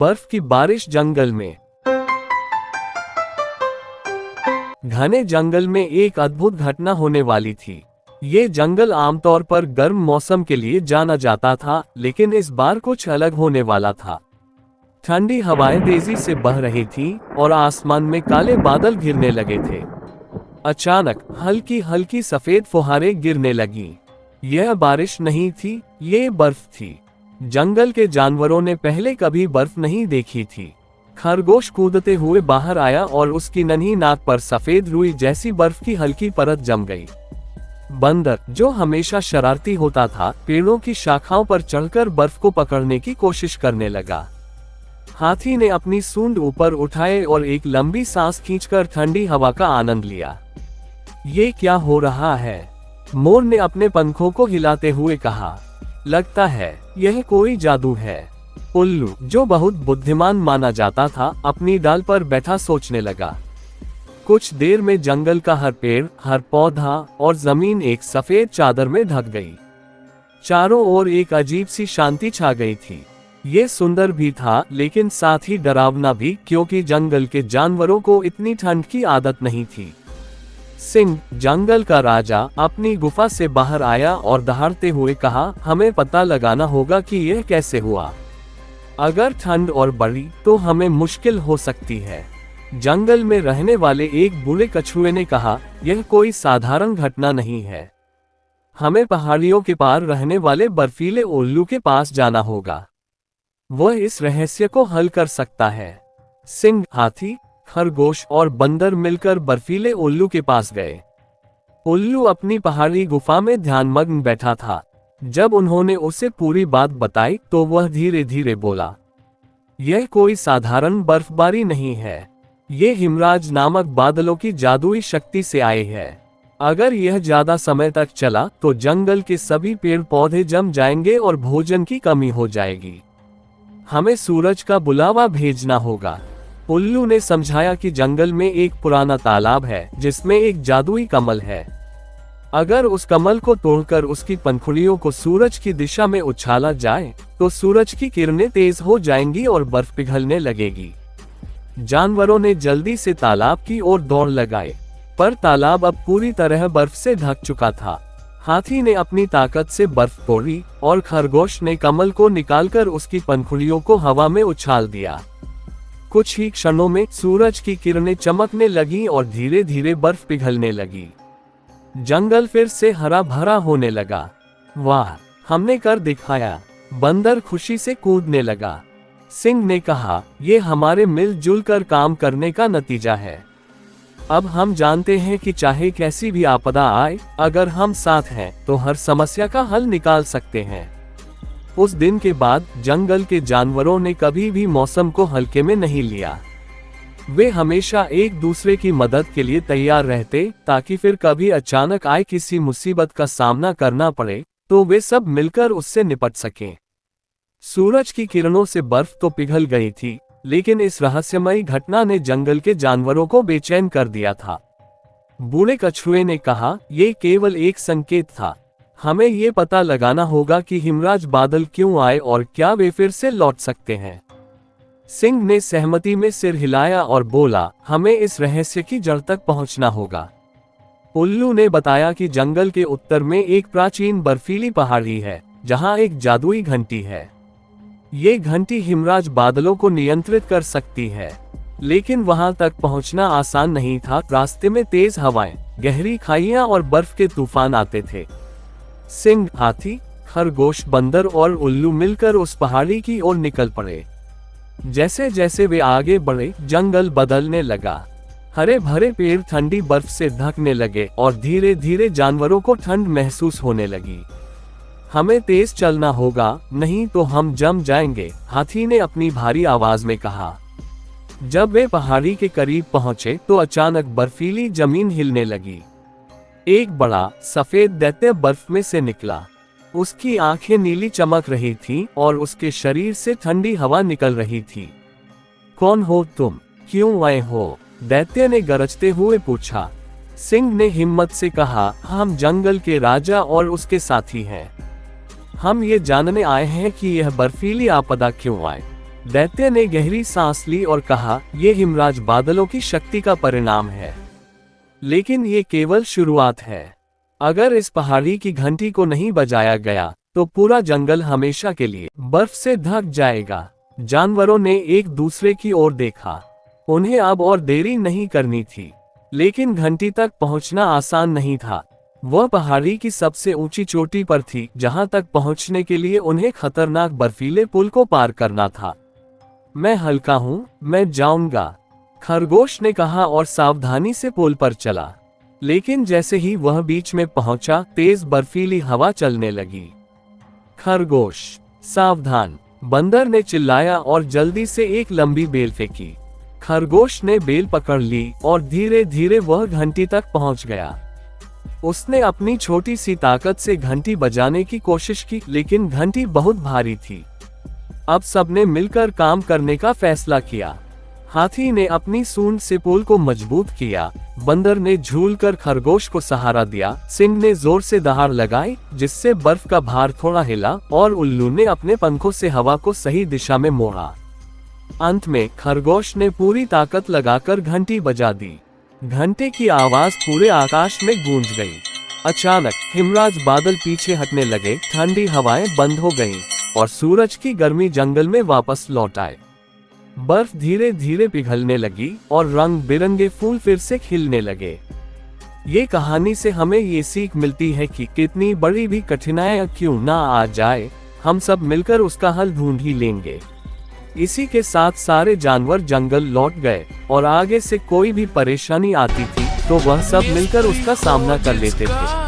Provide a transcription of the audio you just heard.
बर्फ की बारिश जंगल में। घने जंगल में एक अद्भुत घटना होने वाली थी। ये जंगल आमतौर पर गर्म मौसम के लिए जाना जाता था, लेकिन इस बार कुछ अलग होने वाला था। ठंडी हवाएं तेजी से बह रही थीं और आसमान में काले बादल घिरने लगे थे। अचानक हल्की हल्की सफेद फुहारें गिरने लगीं। यह बारिश नहीं थी, ये बर्फ थी। जंगल के जानवरों ने पहले कभी बर्फ नहीं देखी थी। खरगोश कूदते हुए बाहर आया और उसकी नन्ही नाक पर सफेद रुई जैसी बर्फ की हल्की परत जम गई। बंदर, जो हमेशा शरारती होता था, पेड़ों की शाखाओं पर चढ़कर बर्फ को पकड़ने की कोशिश करने लगा। हाथी ने अपनी सूंड ऊपर उठाए और एक लंबी सांस खींचकर ठंडी हवा का आनंद लिया। ये क्या हो रहा है? मोर ने अपने पंखों को हिलाते हुए कहा। लगता है यह कोई जादू है। उल्लू, जो बहुत बुद्धिमान माना जाता था, अपनी डाल पर बैठा सोचने लगा। कुछ देर में जंगल का हर पेड़, हर पौधा और जमीन एक सफेद चादर में ढक गई। चारों ओर एक अजीब सी शांति छा गई थी। ये सुंदर भी था, लेकिन साथ ही डरावना भी, क्योंकि जंगल के जानवरों को इतनी ठंड की आदत नहीं थी। सिंह, जंगल का राजा, अपनी गुफा से बाहर आया और दहाड़ते हुए कहा, हमें पता लगाना होगा कि यह कैसे हुआ। अगर ठंड और बढ़ी तो हमें मुश्किल हो सकती है। जंगल में रहने वाले एक बूढ़े कछुए ने कहा, यह कोई साधारण घटना नहीं है। हमें पहाड़ियों के पार रहने वाले बर्फीले उल्लू के पास जाना होगा। वह इस रहस्य को हल कर सकता है। सिंह, हाथी, खरगोश और बंदर मिलकर बर्फीले उल्लू के पास गए। उल्लू अपनी पहाड़ी गुफा में ध्यानमग्न बैठा था। जब उन्होंने उसे पूरी बात बताई तो वह धीरे धीरे बोला, यह कोई साधारण बर्फबारी नहीं है। ये हिमराज नामक बादलों की जादुई शक्ति से आए है। अगर यह ज्यादा समय तक चला तो जंगल के सभी पेड़ पौधे जम जाएंगे और भोजन की कमी हो जाएगी। हमें सूरज का बुलावा भेजना होगा। उल्लू ने समझाया कि जंगल में एक पुराना तालाब है जिसमें एक जादुई कमल है। अगर उस कमल को तोड़कर उसकी पंखुड़ियों को सूरज की दिशा में उछाला जाए तो सूरज की किरणें तेज हो जाएंगी और बर्फ पिघलने लगेगी। जानवरों ने जल्दी से तालाब की ओर दौड़ लगाए, पर तालाब अब पूरी तरह बर्फ से ढक चुका था। हाथी ने अपनी ताकत से बर्फ तोड़ी और खरगोश ने कमल को निकालकर उसकी पंखुड़ियों को हवा में उछाल दिया। कुछ ही क्षणों में सूरज की किरणें चमकने लगीं और धीरे धीरे बर्फ पिघलने लगी। जंगल फिर से हरा भरा होने लगा। वाह, हमने कर दिखाया। बंदर खुशी से कूदने लगा। सिंह ने कहा, यह हमारे मिलजुल कर काम करने का नतीजा है। अब हम जानते हैं कि चाहे कैसी भी आपदा आए, अगर हम साथ हैं तो हर समस्या का हल निकाल सकते हैं। उस दिन के बाद जंगल के जानवरों ने कभी भी मौसम को हल्के में नहीं लिया। वे हमेशा एक दूसरे की मदद के लिए तैयार रहते, ताकि फिर कभी अचानक आए किसी मुसीबत का सामना करना पड़े तो वे सब मिलकर उससे निपट सकें। सूरज की किरणों से बर्फ तो पिघल गई थी, लेकिन इस रहस्यमयी घटना ने जंगल के जानवरों को बेचैन कर दिया था। बूढ़े कछुए ने कहा, यह केवल एक संकेत था। हमें ये पता लगाना होगा कि हिमराज बादल क्यों आए और क्या वे फिर से लौट सकते हैं। सिंह ने सहमति में सिर हिलाया और बोला, हमें इस रहस्य की जड़ तक पहुंचना होगा। उल्लू ने बताया कि जंगल के उत्तर में एक प्राचीन बर्फीली पहाड़ी है, जहां एक जादुई घंटी है। ये घंटी हिमराज बादलों को नियंत्रित कर सकती है, लेकिन वहां तक पहुंचना आसान नहीं था। रास्ते में तेज हवाएं, गहरी खाइयां और बर्फ के तूफान आते थे। सिंह, हाथी, खरगोश, बंदर और उल्लू मिलकर उस पहाड़ी की ओर निकल पड़े। जैसे जैसे वे आगे बढ़े, जंगल बदलने लगा। हरे भरे पेड़ ठंडी बर्फ से ढकने लगे और धीरे धीरे जानवरों को ठंड महसूस होने लगी। हमें तेज चलना होगा, नहीं तो हम जम जाएंगे, हाथी ने अपनी भारी आवाज में कहा। जब वे पहाड़ी के करीब पहुंचे तो अचानक बर्फीली जमीन हिलने लगी। एक बड़ा सफेद दैत्य बर्फ में से निकला। उसकी आंखें नीली चमक रही थीं और उसके शरीर से ठंडी हवा निकल रही थी। कौन हो तुम? क्यों आए हो? दैत्य ने गरजते हुए पूछा। सिंह ने हिम्मत से कहा, हम जंगल के राजा और उसके साथी हैं। हम ये जानने आए हैं कि यह बर्फीली आपदा क्यों आए। दैत्य ने गहरी सांस ली और कहा, ये हिमराज बादलों की शक्ति का परिणाम है, लेकिन ये केवल शुरुआत है। अगर इस पहाड़ी की घंटी को नहीं बजाया गया तो पूरा जंगल हमेशा के लिए बर्फ से ढक जाएगा। जानवरों ने एक दूसरे की ओर देखा। उन्हें अब और देरी नहीं करनी थी, लेकिन घंटी तक पहुंचना आसान नहीं था। वह पहाड़ी की सबसे ऊंची चोटी पर थी, जहां तक पहुंचने के लिए उन्हें खतरनाक बर्फीले पुल को पार करना था। मैं हल्का हूं, मैं जाऊंगा, खरगोश ने कहा और सावधानी से पुल पर चला। लेकिन जैसे ही वह बीच में पहुंचा, तेज बर्फीली हवा चलने लगी। खरगोश, सावधान, बंदर ने चिल्लाया और जल्दी से एक लंबी बेल फेंकी। खरगोश ने बेल पकड़ ली और धीरे धीरे वह घंटी तक पहुंच गया। उसने अपनी छोटी सी ताकत से घंटी बजाने की कोशिश की, लेकिन घंटी बहुत भारी थी। अब सबने मिलकर काम करने का फैसला किया। हाथी ने अपनी सूंड से पुल को मजबूत किया, बंदर ने झूलकर खरगोश को सहारा दिया, सिंह ने जोर से दहाड़ लगाई जिससे बर्फ का भार थोड़ा हिला, और उल्लू ने अपने पंखों से हवा को सही दिशा में मोड़ा। अंत में खरगोश ने पूरी ताकत लगाकर घंटी बजा दी। घंटे की आवाज पूरे आकाश में गूंज गई। अचानक हिमराज बादल पीछे हटने लगे, ठंडी हवाएं बंद हो गईं, और सूरज की गर्मी जंगल में वापस लौट आए। बर्फ धीरे धीरे पिघलने लगी और रंग बिरंगे फूल फिर से खिलने लगे। ये कहानी से हमें ये सीख मिलती है कि कितनी बड़ी भी कठिनाई क्यों ना आ जाए, हम सब मिलकर उसका हल ढूंढ ही लेंगे। इसी के साथ सारे जानवर जंगल लौट गए, और आगे से कोई भी परेशानी आती थी तो वह सब मिलकर उसका सामना कर लेते थे।